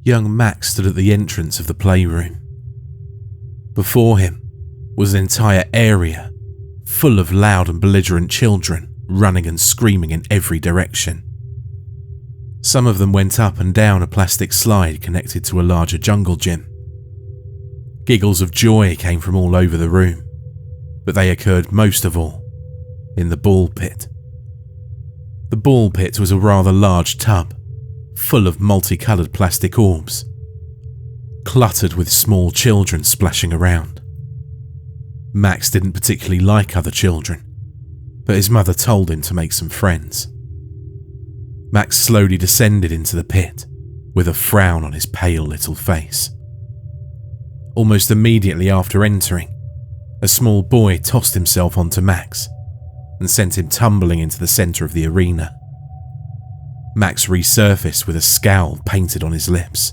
Young Max stood at the entrance of the playroom. Before him was an entire area full of loud and belligerent children running and screaming in every direction. Some of them went up and down a plastic slide connected to a larger jungle gym. Giggles of joy came from all over the room, but they occurred most of all in the ball pit. The ball pit was a rather large tub, full of multicoloured plastic orbs, cluttered with small children splashing around. Max didn't particularly like other children, but his mother told him to make some friends. Max slowly descended into the pit, with a frown on his pale little face. Almost immediately after entering, a small boy tossed himself onto Max and sent him tumbling into the centre of the arena. Max resurfaced with a scowl painted on his lips.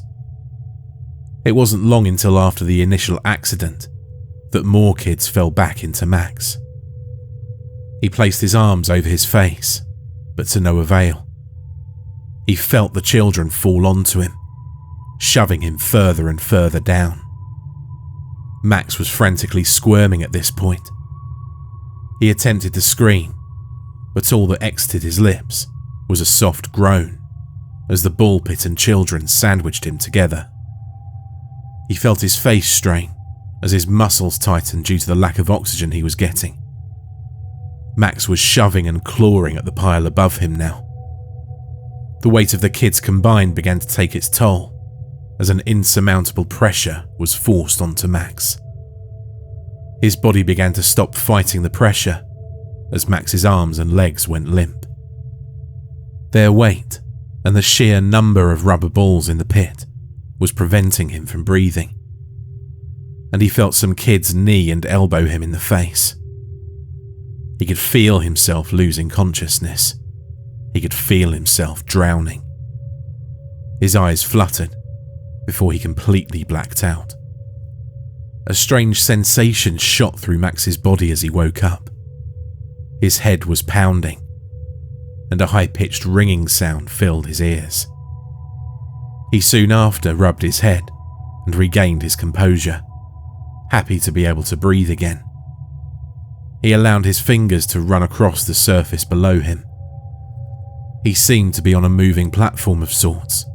It wasn't long until after the initial accident that more kids fell back into Max. He placed his arms over his face, but to no avail. He felt the children fall onto him, shoving him further and further down. Max was frantically squirming at this point. He attempted to scream, but all that exited his lips was a soft groan as the ball pit and children sandwiched him together. He felt his face strain as his muscles tightened due to the lack of oxygen he was getting. Max was shoving and clawing at the pile above him now. The weight of the kids combined began to take its toll as an insurmountable pressure was forced onto Max. His body began to stop fighting the pressure as Max's arms and legs went limp. Their weight and the sheer number of rubber balls in the pit was preventing him from breathing, and he felt some kids knee and elbow him in the face. He could feel himself losing consciousness. He could feel himself drowning. His eyes fluttered before he completely blacked out. A strange sensation shot through Max's body as he woke up. His head was pounding, and a high-pitched ringing sound filled his ears. He soon after rubbed his head and regained his composure, happy to be able to breathe again. He allowed his fingers to run across the surface below him. He seemed to be on a moving platform of sorts.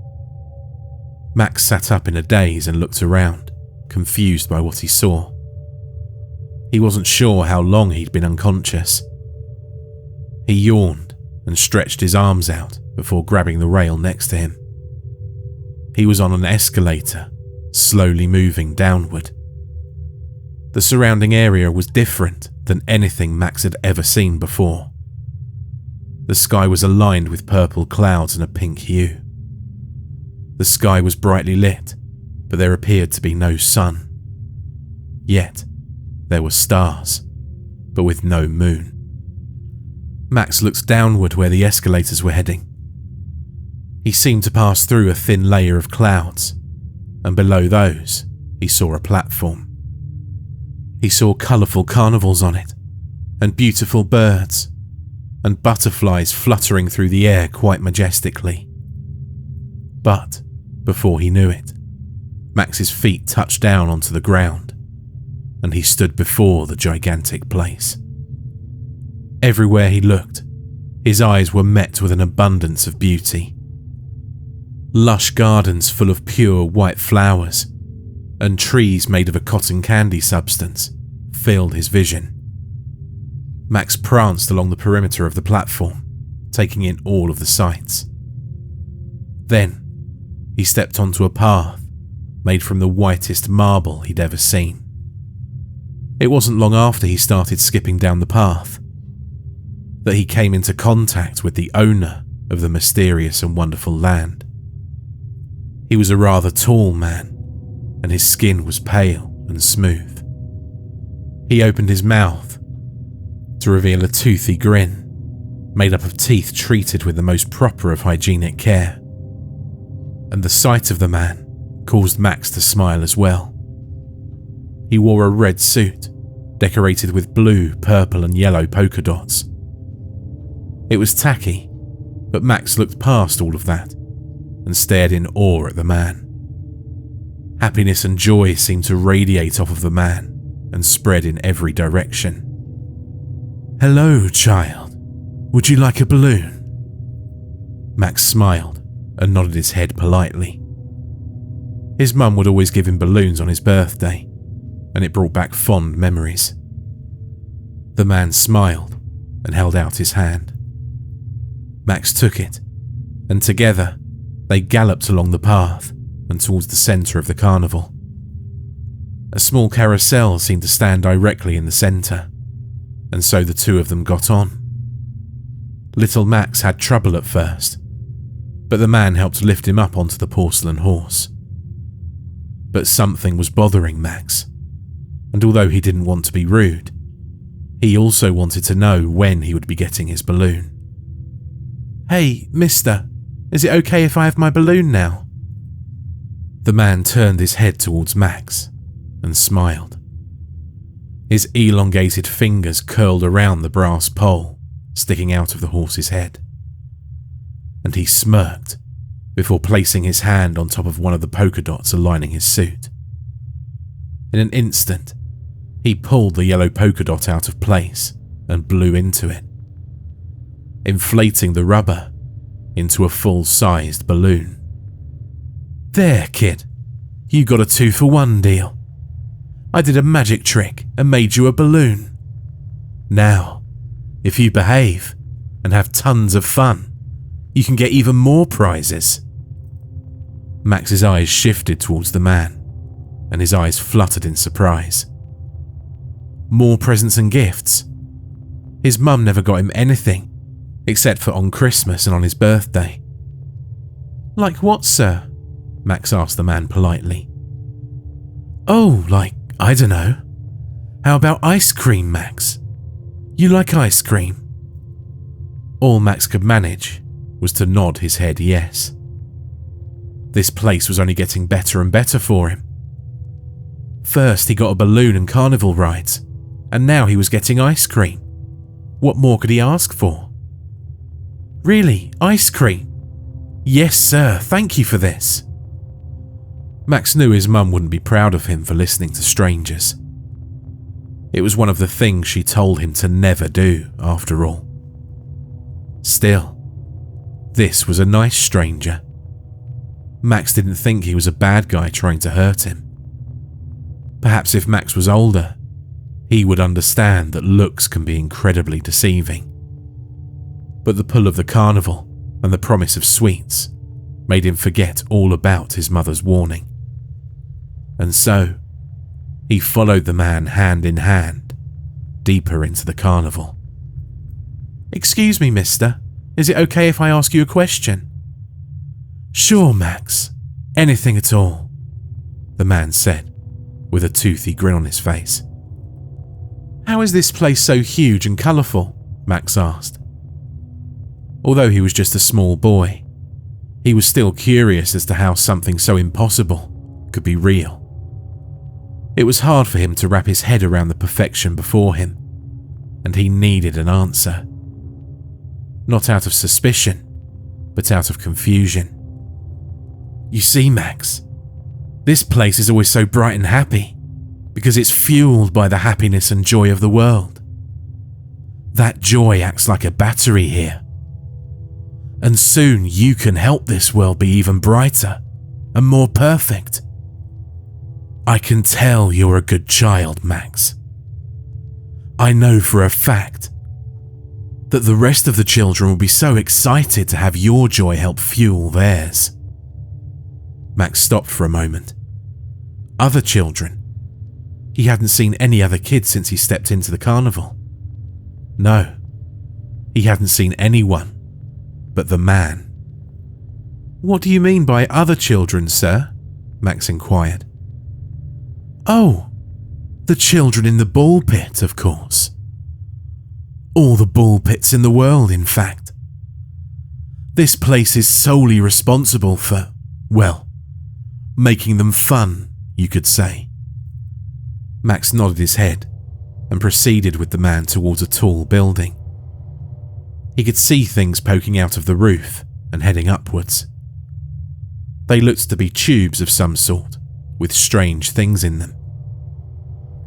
Max sat up in a daze and looked around, confused by what he saw. He wasn't sure how long he'd been unconscious. He yawned and stretched his arms out before grabbing the rail next to him. He was on an escalator, slowly moving downward. The surrounding area was different than anything Max had ever seen before. The sky was aligned with purple clouds and a pink hue. The sky was brightly lit, but there appeared to be no sun. Yet, there were stars, but with no moon. Max looked downward where the escalators were heading. He seemed to pass through a thin layer of clouds, and below those, he saw a platform. He saw colourful carnivals on it, and beautiful birds, and butterflies fluttering through the air quite majestically. But, before he knew it, Max's feet touched down onto the ground, and he stood before the gigantic place. Everywhere he looked, his eyes were met with an abundance of beauty. Lush gardens full of pure white flowers, and trees made of a cotton candy substance, filled his vision. Max pranced along the perimeter of the platform, taking in all of the sights. Then, he stepped onto a path made from the whitest marble he'd ever seen. It wasn't long after he started skipping down the path that he came into contact with the owner of the mysterious and wonderful land. He was a rather tall man, and his skin was pale and smooth. He opened his mouth to reveal a toothy grin, made up of teeth treated with the most proper of hygienic care. And the sight of the man caused Max to smile as well. He wore a red suit, decorated with blue, purple and yellow polka dots. It was tacky, but Max looked past all of that and stared in awe at the man. Happiness and joy seemed to radiate off of the man and spread in every direction. "Hello, child. Would you like a balloon?" Max smiled and nodded his head politely. His mum would always give him balloons on his birthday, and it brought back fond memories. The man smiled and held out his hand. Max took it, and together they galloped along the path and towards the centre of the carnival. A small carousel seemed to stand directly in the centre, and so the two of them got on. Little Max had trouble at first, but the man helped lift him up onto the porcelain horse. But something was bothering Max, and although he didn't want to be rude, he also wanted to know when he would be getting his balloon. "Hey, mister, is it okay if I have my balloon now?" The man turned his head towards Max and smiled. His elongated fingers curled around the brass pole sticking out of the horse's head, and he smirked before placing his hand on top of one of the polka dots aligning his suit. In an instant, he pulled the yellow polka dot out of place and blew into it, inflating the rubber into a full-sized balloon. "There, kid, you got a 2-for-1 deal. I did a magic trick and made you a balloon. Now, if you behave and have tons of fun, you can get even more prizes." Max's eyes shifted towards the man, and his eyes fluttered in surprise. More presents and gifts? His mum never got him anything, except for on Christmas and on his birthday. "Like what, sir?" Max asked the man politely. "Oh, like, I don't know. How about ice cream, Max? You like ice cream?" All Max could manage was to nod his head yes. This place was only getting better and better for him. First he got a balloon and carnival rides, and now he was getting ice cream. What more could he ask for? "Really, ice cream? Yes, sir, thank you for this." Max knew his mum wouldn't be proud of him for listening to strangers. It was one of the things she told him to never do, after all. Still, this was a nice stranger. Max didn't think he was a bad guy trying to hurt him. Perhaps if Max was older, he would understand that looks can be incredibly deceiving. But the pull of the carnival and the promise of sweets made him forget all about his mother's warning. And so, he followed the man hand in hand, deeper into the carnival. "Excuse me, mister, is it okay if I ask you a question?" "Sure, Max, anything at all," the man said, with a toothy grin on his face. "How is this place so huge and colourful?" Max asked. Although he was just a small boy, he was still curious as to how something so impossible could be real. It was hard for him to wrap his head around the perfection before him, and he needed an answer. Not out of suspicion, but out of confusion. "You see, Max, this place is always so bright and happy because it's fueled by the happiness and joy of the world. That joy acts like a battery here. And soon you can help this world be even brighter and more perfect. I can tell you're a good child, Max. I know for a fact that the rest of the children will be so excited to have your joy help fuel theirs." Max stopped for a moment. Other children? He hadn't seen any other kids since he stepped into the carnival. No, he hadn't seen anyone but the man. "What do you mean by other children, sir?" Max inquired. "Oh, the children in the ball pit, of course. All the ball pits in the world, in fact. This place is solely responsible for, well, making them fun, you could say." Max nodded his head and proceeded with the man towards a tall building. He could see things poking out of the roof and heading upwards. They looked to be tubes of some sort, with strange things in them.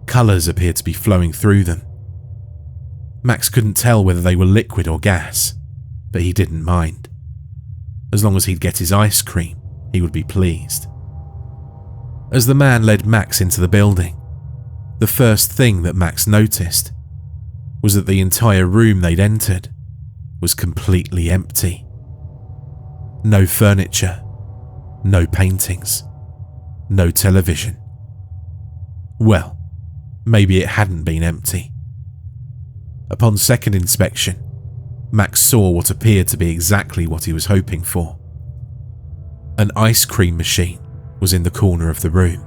Colours appeared to be flowing through them. Max couldn't tell whether they were liquid or gas, but he didn't mind. As long as he'd get his ice cream, he would be pleased. As the man led Max into the building, the first thing that Max noticed was that the entire room they'd entered was completely empty. No furniture, no paintings, no television. Well, maybe it hadn't been empty. Upon second inspection, Max saw what appeared to be exactly what he was hoping for. An ice cream machine was in the corner of the room.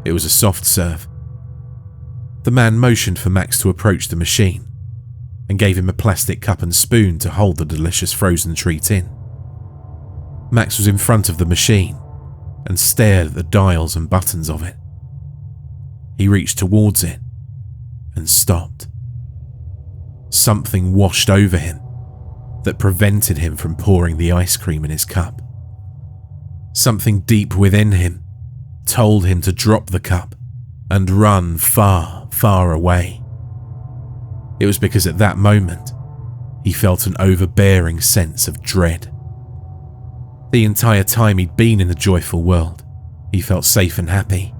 It was a soft serve. The man motioned for Max to approach the machine and gave him a plastic cup and spoon to hold the delicious frozen treat in. Max was in front of the machine and stared at the dials and buttons of it. He reached towards it and stopped. Something washed over him that prevented him from pouring the ice cream in his cup. Something deep within him told him to drop the cup and run far, far away. It was because at that moment, he felt an overbearing sense of dread. The entire time he'd been in the joyful world, he felt safe and happy.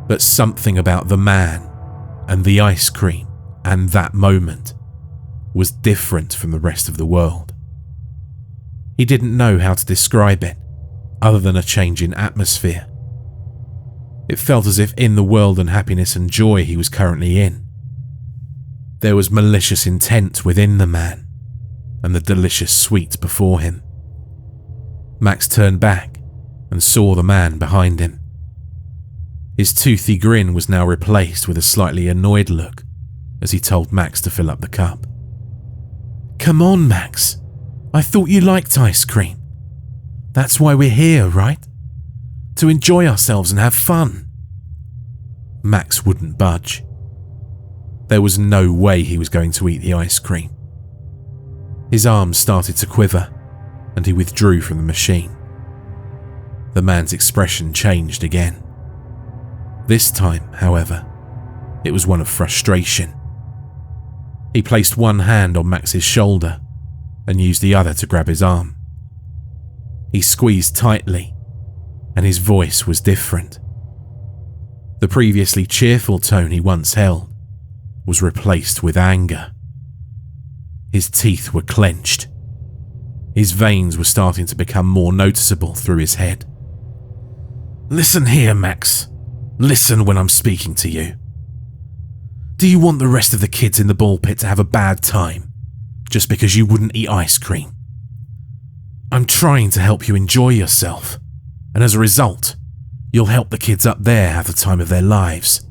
But something about the man and the ice cream and that moment was different from the rest of the world. He didn't know how to describe it other than a change in atmosphere. It felt as if in the world and happiness and joy he was currently in, there was malicious intent within the man and the delicious sweet before him. Max turned back and saw the man behind him. His toothy grin was now replaced with a slightly annoyed look as he told Max to fill up the cup. "Come on, Max. I thought you liked ice cream. That's why we're here, right? To enjoy ourselves and have fun." Max wouldn't budge. There was no way he was going to eat the ice cream. His arms started to quiver and he withdrew from the machine. The man's expression changed again. This time, however, it was one of frustration. He placed one hand on Max's shoulder and used the other to grab his arm. He squeezed tightly, and his voice was different. The previously cheerful tone he once held was replaced with anger. His teeth were clenched. His veins were starting to become more noticeable through his head. "Listen here, Max. Listen when I'm speaking to you. Do you want the rest of the kids in the ball pit to have a bad time just because you wouldn't eat ice cream? I'm trying to help you enjoy yourself, and as a result, you'll help the kids up there have the time of their lives.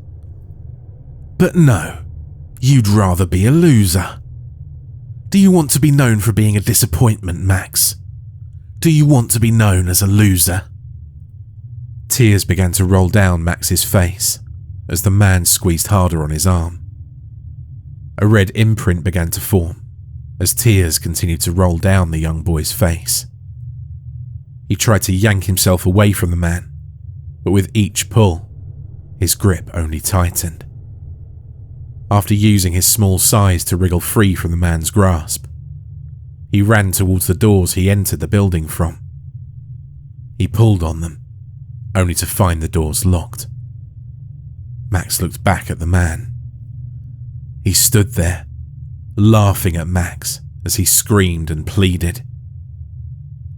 But no, you'd rather be a loser. Do you want to be known for being a disappointment, Max? Do you want to be known as a loser?" Tears began to roll down Max's face as the man squeezed harder on his arm. A red imprint began to form as tears continued to roll down the young boy's face. He tried to yank himself away from the man, but with each pull, his grip only tightened. After using his small size to wriggle free from the man's grasp, he ran towards the doors he entered the building from. He pulled on them, only to find the doors locked. Max looked back at the man. He stood there, laughing at Max as he screamed and pleaded.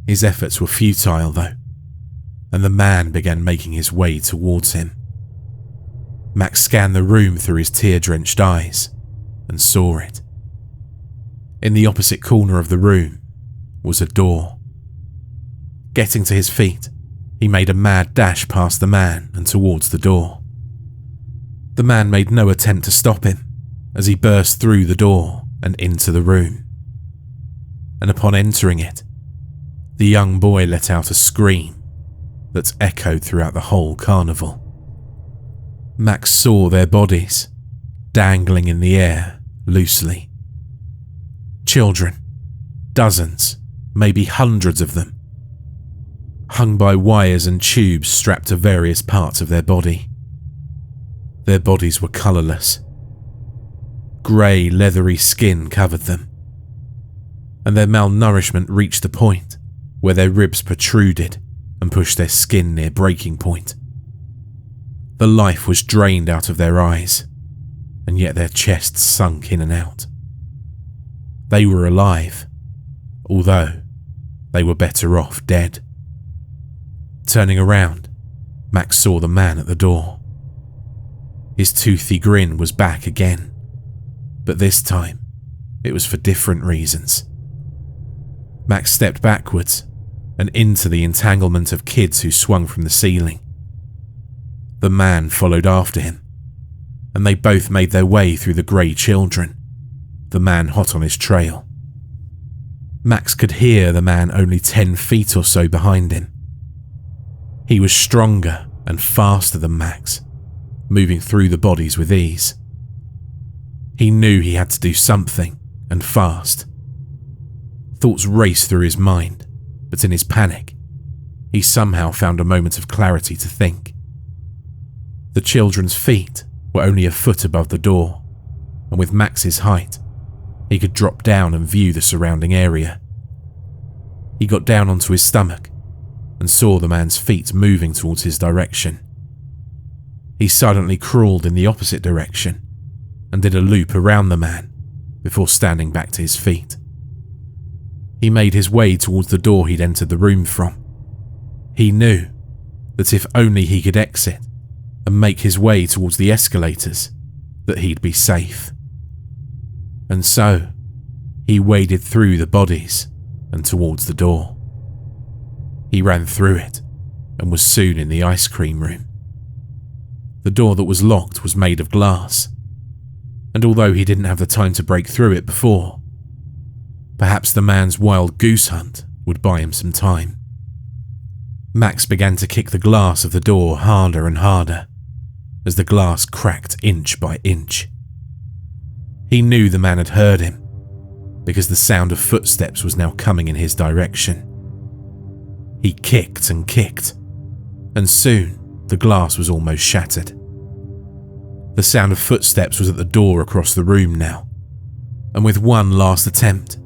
His efforts were futile though, and the man began making his way towards him. Max scanned the room through his tear-drenched eyes and saw it. In the opposite corner of the room was a door. Getting to his feet, he made a mad dash past the man and towards the door. The man made no attempt to stop him as he burst through the door and into the room. And upon entering it, the young boy let out a scream that echoed throughout the whole carnival. Max saw their bodies dangling in the air loosely. Children, dozens, maybe hundreds of them. hung by wires and tubes strapped to various parts of their body. Their bodies were colourless. Grey, leathery skin covered them, and their malnourishment reached the point where their ribs protruded and pushed their skin near breaking point. The life was drained out of their eyes, and yet their chests sunk in and out. They were alive, although they were better off dead. Turning around, Max saw the man at the door. His toothy grin was back again, but this time it was for different reasons. Max stepped backwards and into the entanglement of kids who swung from the ceiling. The man followed after him, and they both made their way through the grey children, the man hot on his trail. Max could hear the man only 10 feet or so behind him. He was stronger and faster than Max, moving through the bodies with ease. He knew he had to do something, and fast. Thoughts raced through his mind, but in his panic, he somehow found a moment of clarity to think. The children's feet were only a foot above the door, and with Max's height, he could drop down and view the surrounding area. He got down onto his stomach and saw the man's feet moving towards his direction. He silently crawled in the opposite direction and did a loop around the man before standing back to his feet. He made his way towards the door he'd entered the room from. He knew that if only he could exit and make his way towards the escalators, that he'd be safe. And so, he waded through the bodies and towards the door. He ran through it and was soon in the ice cream room. The door that was locked was made of glass, and although he didn't have the time to break through it before, perhaps the man's wild goose hunt would buy him some time. Max began to kick the glass of the door harder and harder as the glass cracked inch by inch. He knew the man had heard him because the sound of footsteps was now coming in his direction. He kicked and kicked, and soon the glass was almost shattered. The sound of footsteps was at the door across the room now, and with one last attempt,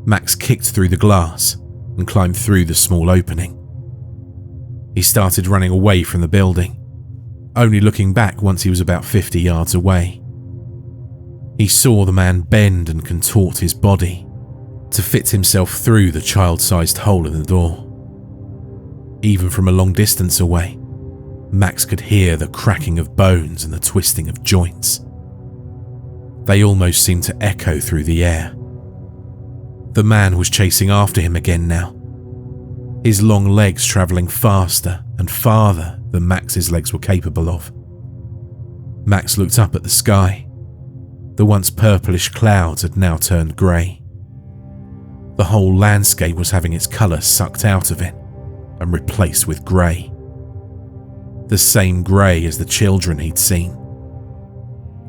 Max kicked through the glass and climbed through the small opening. He started running away from the building, only looking back once he was about 50 yards away. He saw the man bend and contort his body to fit himself through the child-sized hole in the door. Even from a long distance away, Max could hear the cracking of bones and the twisting of joints. They almost seemed to echo through the air. The man was chasing after him again now, his long legs travelling faster and farther than Max's legs were capable of. Max looked up at the sky. The once purplish clouds had now turned grey. The whole landscape was having its colour sucked out of it and replaced with grey. The same grey as the children he'd seen.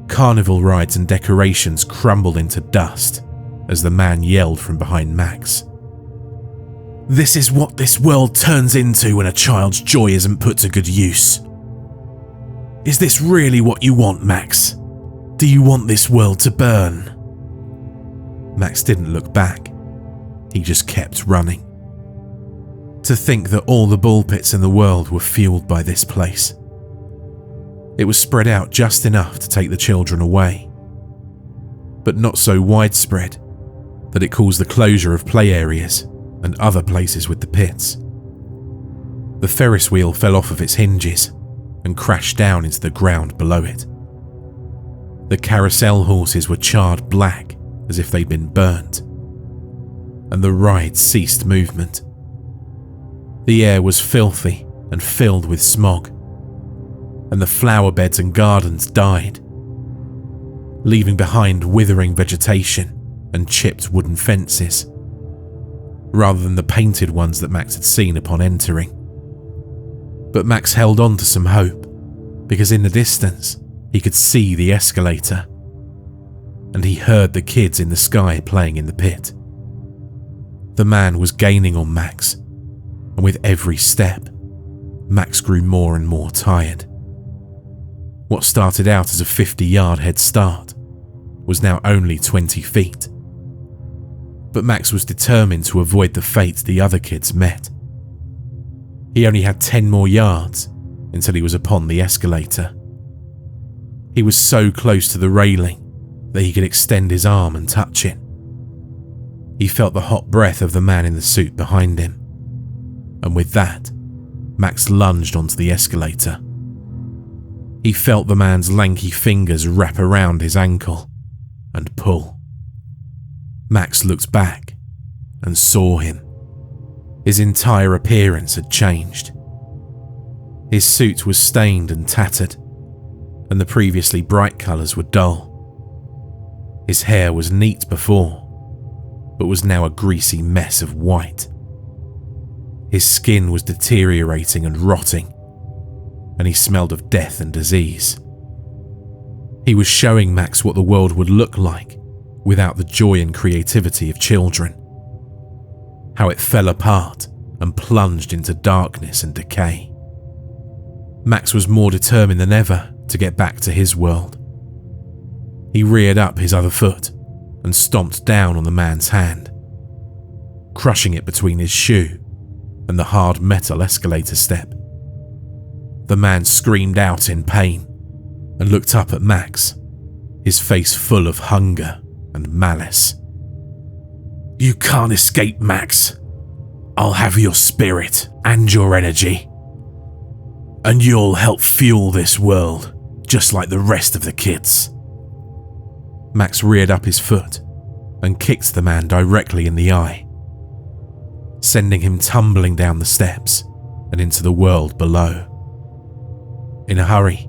Carnival rides and decorations crumbled into dust as the man yelled from behind Max. "This is what this world turns into when a child's joy isn't put to good use. Is this really what you want, Max? Do you want this world to burn?" Max didn't look back. He just kept running. To think that all the ball pits in the world were fueled by this place. It was spread out just enough to take the children away, but not so widespread that it caused the closure of play areas and other places with the pits. The Ferris wheel fell off of its hinges and crashed down into the ground below it. The carousel horses were charred black as if they'd been burnt, and the ride ceased movement. The air was filthy and filled with smog, and the flower beds and gardens died, leaving behind withering vegetation and chipped wooden fences, rather than the painted ones that Max had seen upon entering. But Max held on to some hope, because in the distance he could see the escalator, and he heard the kids in the sky playing in the pit. The man was gaining on Max, and with every step, Max grew more and more tired. What started out as a 50-yard head start was now only 20 feet. But Max was determined to avoid the fate the other kids met. He only had 10 more yards until he was upon the escalator. He was so close to the railing that he could extend his arm and touch it. He felt the hot breath of the man in the suit behind him, and with that, Max lunged onto the escalator. He felt the man's lanky fingers wrap around his ankle and pull. Max looked back and saw him. His entire appearance had changed. His suit was stained and tattered, and the previously bright colours were dull. His hair was neat before, but was now a greasy mess of white. His skin was deteriorating and rotting, and he smelled of death and disease. He was showing Max what the world would look like without the joy and creativity of children. How it fell apart and plunged into darkness and decay. Max was more determined than ever to get back to his world. He reared up his other foot and stomped down on the man's hand, crushing it between his shoe and the hard metal escalator step. The man screamed out in pain and looked up at Max, his face full of hunger and malice. "You can't escape, Max. I'll have your spirit and your energy. And you'll help fuel this world, just like the rest of the kids." Max reared up his foot and kicked the man directly in the eye, sending him tumbling down the steps and into the world below. In a hurry,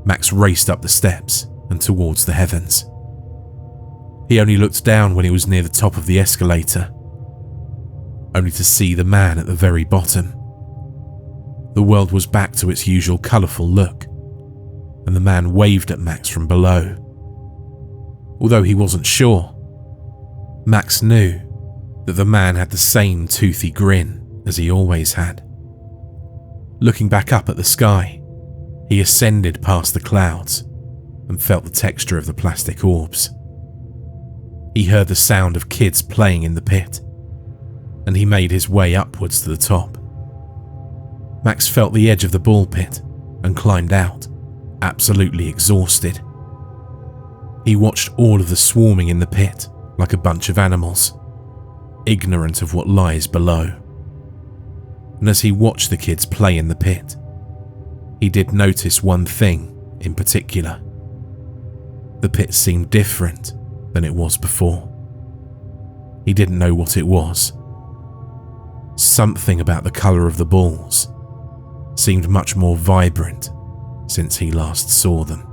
Max raced up the steps and towards the heavens. He only looked down when he was near the top of the escalator, only to see the man at the very bottom. The world was back to its usual colourful look, and the man waved at Max from below. Although he wasn't sure, Max knew that the man had the same toothy grin as he always had. Looking back up at the sky, he ascended past the clouds and felt the texture of the plastic orbs. He heard the sound of kids playing in the pit, and he made his way upwards to the top. Max felt the edge of the ball pit and climbed out, absolutely exhausted. He watched all of the swarming in the pit like a bunch of animals, ignorant of what lies below. And as he watched the kids play in the pit, he did notice one thing in particular. The pit seemed different than it was before. He didn't know what it was. Something about the colour of the balls seemed much more vibrant since he last saw them.